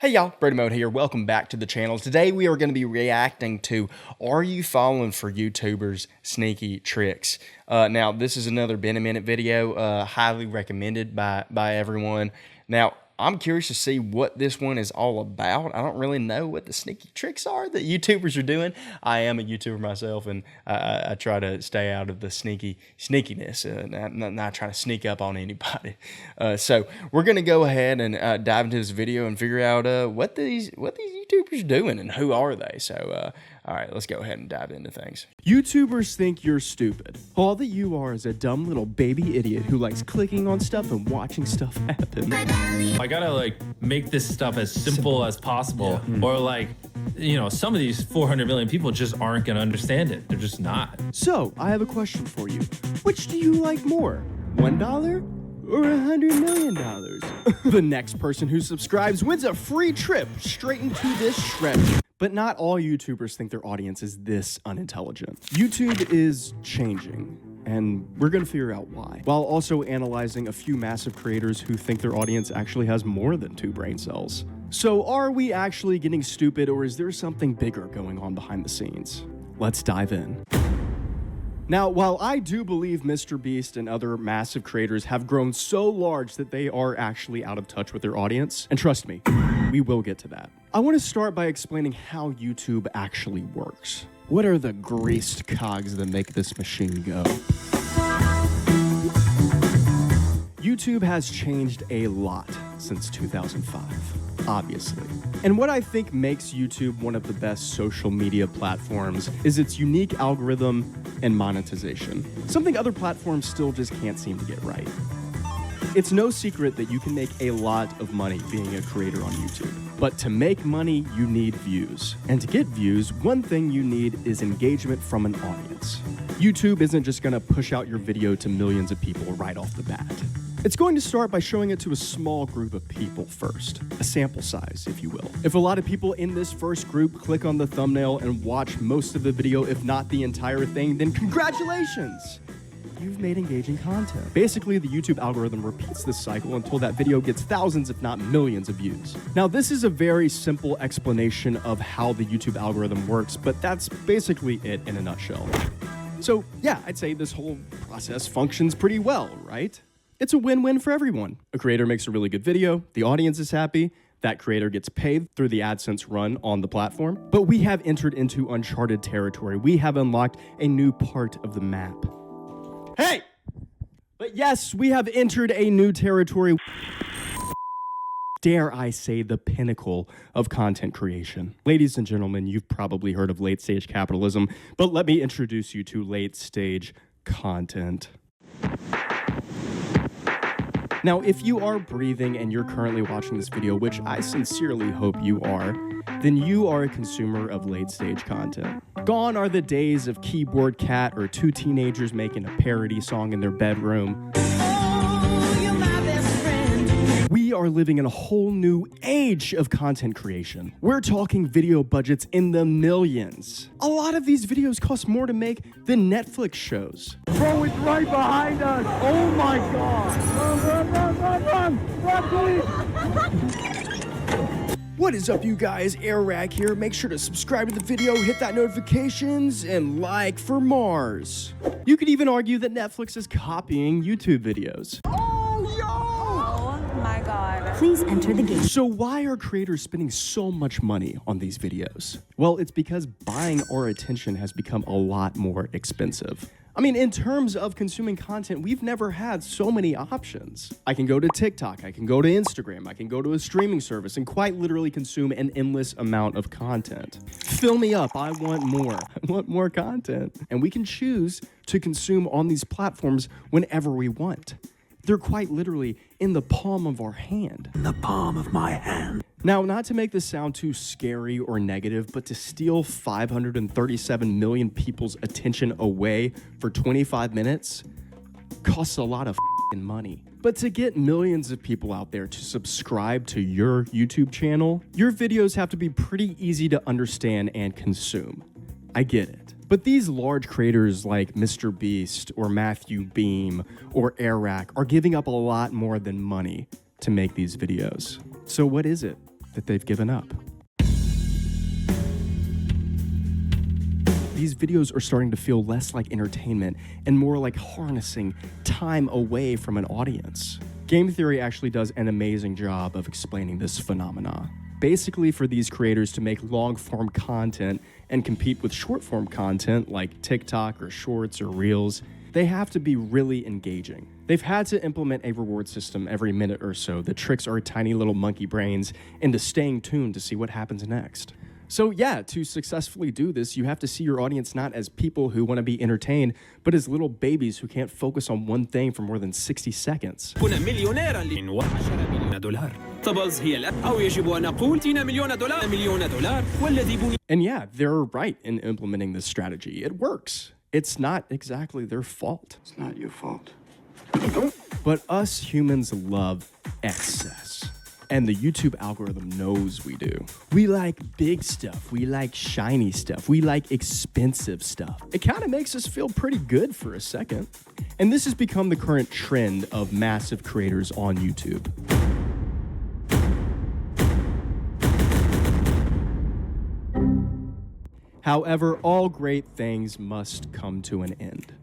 Hey y'all, Brody Mode here. Welcome back to the channel. Today we are going to be reacting to Are You Falling for YouTubers' Sneaky Tricks? Now this is another Been a Minute video, highly recommended by everyone. Now I'm curious to see what this one is all about. I don't really know what the sneaky tricks are that YouTubers are doing. I am a YouTuber myself, and I try to stay out of the sneakiness, not trying to sneak up on anybody. So we're gonna go ahead and dive into this video and figure out what these YouTubers are doing and who are they. So all right, let's go ahead and dive into things. YouTubers think you're stupid. All that you are is a dumb little baby idiot who likes clicking on stuff and watching stuff happen. I gotta make this stuff as simple as possible, or some of these 400 million people just aren't gonna understand it. They're just not. So I have a question for you. Which do you like more? $1 or $100 million? The next person who subscribes wins a free trip straight into this shredder. But not all YouTubers think their audience is this unintelligent. YouTube is changing, and we're gonna figure out why, while also analyzing a few massive creators who think their audience actually has more than 2 brain cells. So are we actually getting stupid, or is there something bigger going on behind the scenes? Let's dive in. Now, while I do believe MrBeast and other massive creators have grown so large that they are actually out of touch with their audience, and trust me, we will get to that. I want to start by explaining how YouTube actually works. What are the greased cogs that make this machine go? YouTube has changed a lot since 2005, obviously. And what I think makes YouTube one of the best social media platforms is its unique algorithm and monetization, something other platforms still just can't seem to get right. It's no secret that you can make a lot of money being a creator on YouTube. But to make money, you need views. And to get views, one thing you need is engagement from an audience. YouTube isn't just gonna push out your video to millions of people right off the bat. It's going to start by showing it to a small group of people first, a sample size, if you will. If a lot of people in this first group click on the thumbnail and watch most of the video, if not the entire thing, then congratulations! You've made engaging content. Basically, the YouTube algorithm repeats this cycle until that video gets thousands, if not millions of views. Now, this is a very simple explanation of how the YouTube algorithm works, but that's basically it in a nutshell. So yeah, I'd say this whole process functions pretty well, right? It's a win-win for everyone. A creator makes a really good video, the audience is happy, that creator gets paid through the AdSense run on the platform. But we have entered into uncharted territory. We have unlocked a new part of the map. Hey! But yes, we have entered a new territory. Dare I say, the pinnacle of content creation. Ladies and gentlemen, you've probably heard of late-stage capitalism, but let me introduce you to late-stage content. Now, if you are breathing and you're currently watching this video, which I sincerely hope you are, then you are a consumer of late-stage content. Gone are the days of Keyboard Cat or 2 teenagers making a parody song in their bedroom. We are living in a whole new age of content creation. We're talking video budgets in the millions. A lot of these videos cost more to make than Netflix shows. Bro, it's right behind us. Oh my God. Run, please. What is up, you guys? Airrag here. Make sure to subscribe to the video, hit that notifications, and like for Mars. You could even argue that Netflix is copying YouTube videos. Please enter the gate. So why are creators spending so much money on these videos? Well, it's because buying our attention has become a lot more expensive. I mean, in terms of consuming content, we've never had so many options. I can go to TikTok, I can go to Instagram, I can go to a streaming service and quite literally consume an endless amount of content. Fill me up, I want more. I want more content. And we can choose to consume on these platforms whenever we want. They're quite literally in the palm of our hand. In the palm of my hand. Now, not to make this sound too scary or negative, but to steal 537 million people's attention away for 25 minutes costs a lot of money. But to get millions of people out there to subscribe to your YouTube channel, your videos have to be pretty easy to understand and consume. I get it. But these large creators like MrBeast or Matthew Beam or Airrack are giving up a lot more than money to make these videos. So what is it? that they've given up. These videos are starting to feel less like entertainment and more like harnessing time away from an audience. Game theory actually does an amazing job of explaining this phenomena. Basically, for these creators to make long-form content and compete with short-form content like TikTok or Shorts or Reels, they have to be really engaging. They've had to implement a reward system every minute or so that tricks our tiny little monkey brains into staying tuned to see what happens next. So yeah, to successfully do this, you have to see your audience not as people who want to be entertained, but as little babies who can't focus on one thing for more than 60 seconds. كنا مليونيرا $10 مليون طبلز هي أو يجب أن أقول $10 مليون والذي بني. And yeah, they're right in implementing this strategy. It works. It's not exactly their fault. It's not your fault. But us humans love excess. And the YouTube algorithm knows we do. We like big stuff. We like shiny stuff. We like expensive stuff. It kind of makes us feel pretty good for a second. And this has become the current trend of massive creators on YouTube. However, all great things must come to an end.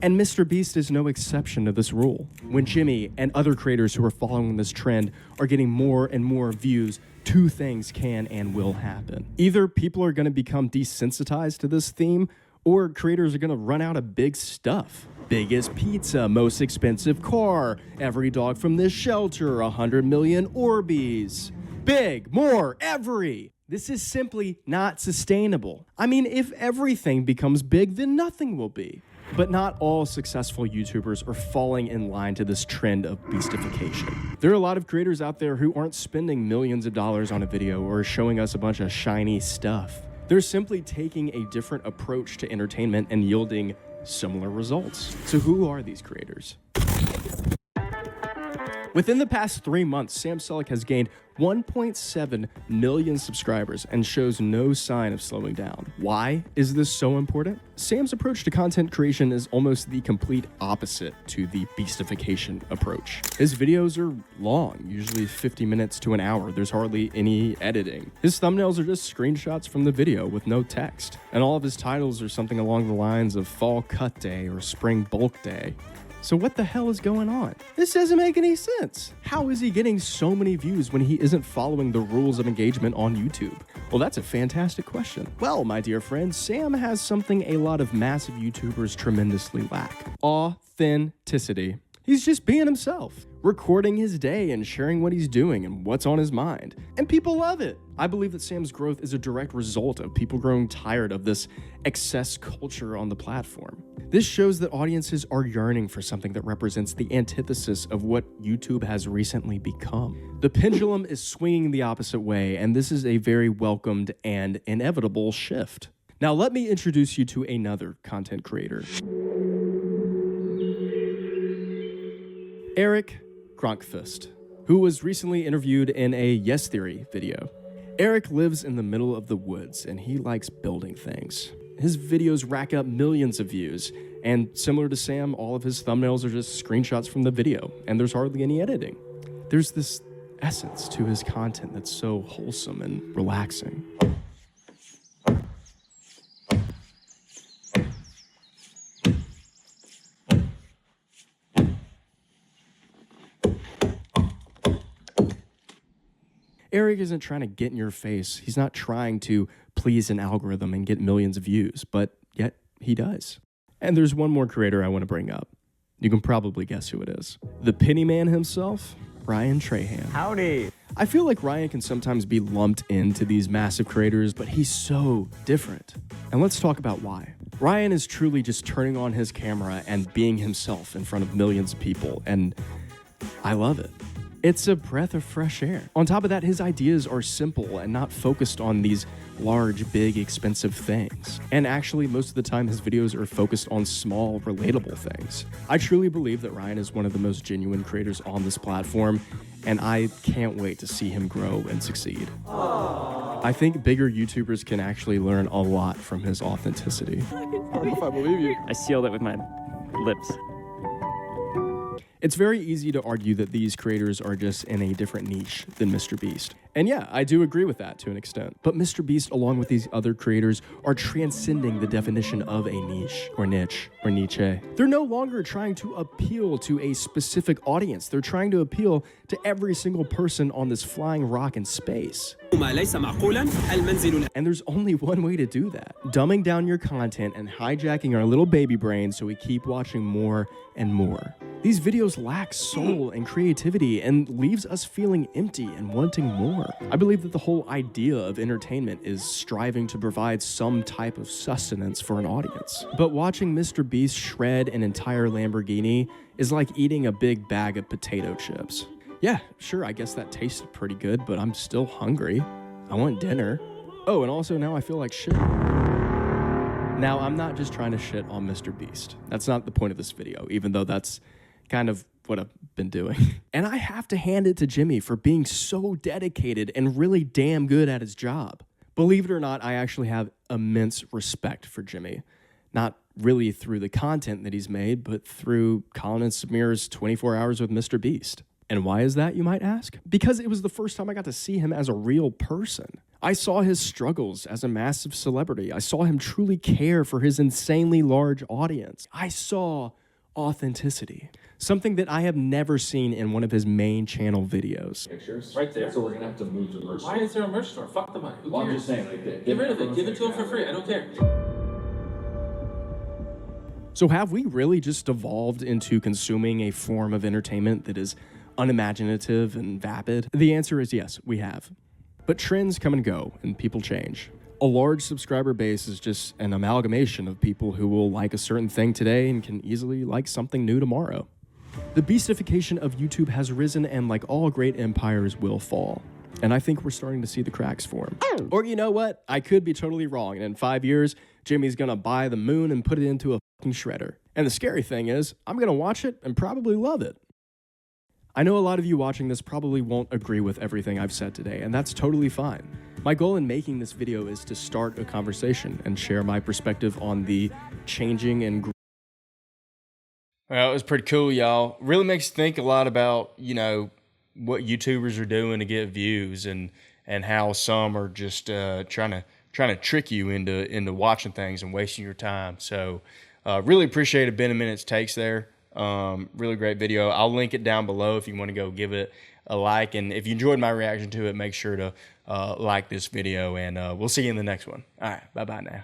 And Mr. Beast is no exception to this rule. When Jimmy and other creators who are following this trend are getting more and more views, two things can and will happen. Either people are going to become desensitized to this theme, or creators are going to run out of big stuff. Biggest pizza, most expensive car, every dog from this shelter, 100 million Orbeez. Big, more, every. This is simply not sustainable. I mean, if everything becomes big, then nothing will be. But not all successful YouTubers are falling in line to this trend of beastification. There are a lot of creators out there who aren't spending millions of dollars on a video or showing us a bunch of shiny stuff. They're simply taking a different approach to entertainment and yielding similar results. So who are these creators? Within the past 3 months, Sam Selleck has gained 1.7 million subscribers and shows no sign of slowing down. Why is this so important? Sam's approach to content creation is almost the complete opposite to the beastification approach. His videos are long, usually 50 minutes to an hour. There's hardly any editing. His thumbnails are just screenshots from the video with no text. And all of his titles are something along the lines of Fall Cut Day or Spring Bulk Day. So what the hell is going on? This doesn't make any sense. How is he getting so many views when he isn't following the rules of engagement on YouTube? Well, that's a fantastic question. Well, my dear friends, Sam has something a lot of massive YouTubers tremendously lack: authenticity. He's just being himself, recording his day and sharing what he's doing and what's on his mind. And people love it. I believe that Sam's growth is a direct result of people growing tired of this excess culture on the platform. This shows that audiences are yearning for something that represents the antithesis of what YouTube has recently become. The pendulum is swinging the opposite way, and this is a very welcomed and inevitable shift. Now, let me introduce you to another content creator. Eric Gronkfist, who was recently interviewed in a Yes Theory video. Eric lives in the middle of the woods and he likes building things. His videos rack up millions of views, and similar to Sam, all of his thumbnails are just screenshots from the video, and there's hardly any editing. There's this essence to his content that's so wholesome and relaxing. Eric isn't trying to get in your face. He's not trying to please an algorithm and get millions of views, but yet he does. And there's one more creator I want to bring up. You can probably guess who it is. The Penny Man himself, Ryan Trahan. Howdy. I feel like Ryan can sometimes be lumped into these massive creators, but he's so different. And let's talk about why. Ryan is truly just turning on his camera and being himself in front of millions of people, and I love it. It's a breath of fresh air. On top of that, his ideas are simple and not focused on these large, big, expensive things. And actually, most of the time, his videos are focused on small, relatable things. I truly believe that Ryan is one of the most genuine creators on this platform, and I can't wait to see him grow and succeed. I think bigger YouTubers can actually learn a lot from his authenticity. I sealed it with my lips. It's very easy to argue that these creators are just in a different niche than MrBeast. And yeah, I do agree with that to an extent. But MrBeast, along with these other creators, are transcending the definition of a niche or niche or niche. They're no longer trying to appeal to a specific audience. They're trying to appeal to every single person on this flying rock in space. And there's only one way to do that. Dumbing down your content and hijacking our little baby brains so we keep watching more and more. These videos lack soul and creativity and leaves us feeling empty and wanting more. I believe that the whole idea of entertainment is striving to provide some type of sustenance for an audience. But watching MrBeast shred an entire Lamborghini is like eating a big bag of potato chips. Yeah, sure, I guess that tasted pretty good, but I'm still hungry. I want dinner. Oh, and also now I feel like shit. Now, I'm not just trying to shit on MrBeast. That's not the point of this video, even though that's kind of what I've been doing. And I have to hand it to Jimmy for being so dedicated and really damn good at his job. Believe it or not, I actually have immense respect for Jimmy. Not really through the content that he's made, but through Colin and Samir's 24 Hours with MrBeast. And why is that, you might ask? Because it was the first time I got to see him as a real person. I saw his struggles as a massive celebrity. I saw him truly care for his insanely large audience. I saw authenticity, something that I have never seen in one of his main channel videos. Pictures right there. So we're gonna have to move to merch. Why is there a merch store? Fuck the money. Well, I'm just saying, like, Get rid of it. Give it to him for free. I don't care. So have we really just evolved into consuming a form of entertainment that is unimaginative and vapid? The answer is yes, we have. But trends come and go, and people change. A large subscriber base is just an amalgamation of people who will like a certain thing today and can easily like something new tomorrow. The beastification of YouTube has risen, and like all great empires will fall. And I think we're starting to see the cracks form. Or you know what? I could be totally wrong, and in 5 years, Jimmy's gonna buy the moon and put it into a fucking shredder. And the scary thing is, I'm gonna watch it and probably love it. I know a lot of you watching this probably won't agree with everything I've said today, and that's totally fine. My goal in making this video is to start a conversation and share my perspective on the changing and Well, it was pretty cool, y'all. Really makes you think a lot about, you know, what YouTubers are doing to get views, and how some are just trying to trick you into watching things and wasting your time. So really appreciate it. Been a minute's takes there. Really great video. I'll link it down below if you want to go give it a like. And if you enjoyed my reaction to it, make sure to like this video, and we'll see you in the next one. All right, bye-bye now.